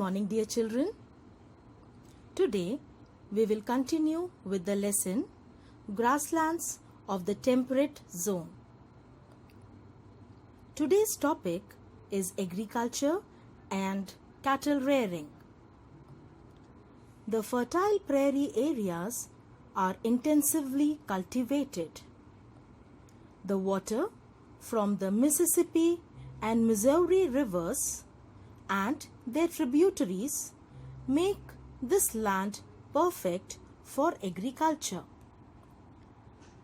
morning, dear children. Today we will continue with the lesson Grasslands of the Temperate Zone. Today's topic is agriculture and cattle rearing. The fertile prairie areas are intensively cultivated. The water from the Mississippi and Missouri rivers and their tributaries make this land perfect for agriculture.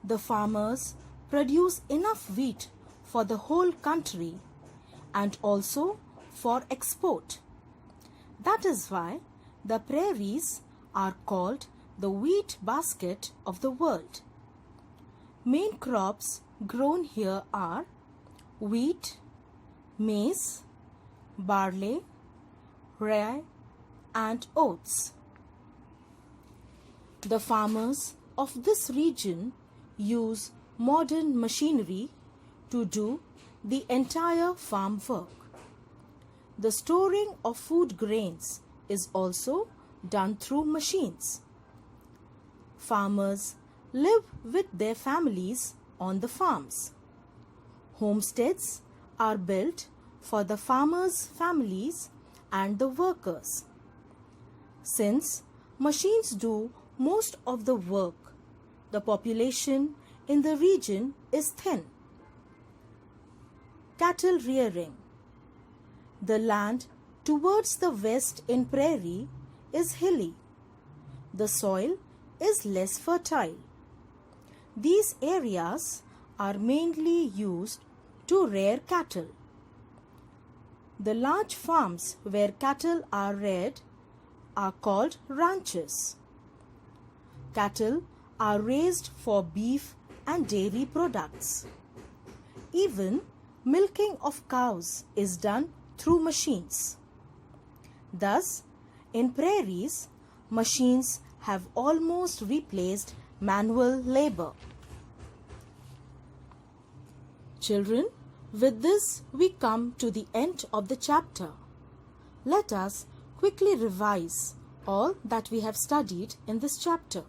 The farmers produce enough wheat for the whole country and also for export. That is why the prairies are called the wheat basket of the world. Main crops grown here are wheat, maize, barley, rye, and oats. The farmers of this region use modern machinery to do the entire farm work. The storing of food grains is also done through machines. Farmers live with their families on the farms. Homesteads are built for the farmers' families and the workers. Since machines do most of the work, the population in the region is thin. Cattle rearing. The land towards the west in prairie is hilly. The soil is less fertile. These areas are mainly used to rear cattle. The large farms where cattle are reared are called ranches. Cattle are raised for beef and dairy products. Even milking of cows is done through machines. Thus, in prairies, machines have almost replaced manual labor. Children, with this we come to the end of the chapter. Let us quickly revise all that we have studied in this chapter.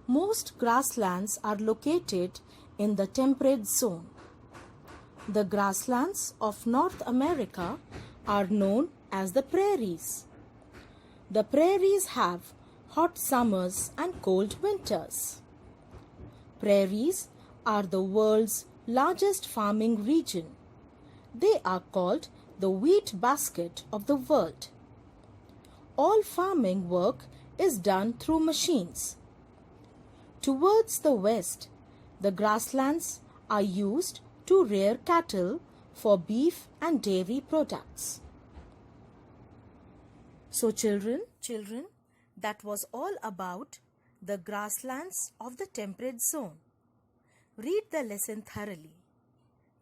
Most grasslands are located in the temperate zone. The grasslands of North America are known as the prairies. The prairies have hot summers and cold winters. Prairies are the world's largest farming region. They are called the wheat basket of the world. All farming work is done through machines. Towards the west, the grasslands are used to rear cattle for beef and dairy products. So children, that was all about the grasslands of the temperate zone. Read the lesson thoroughly.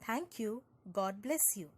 Thank you. God bless you.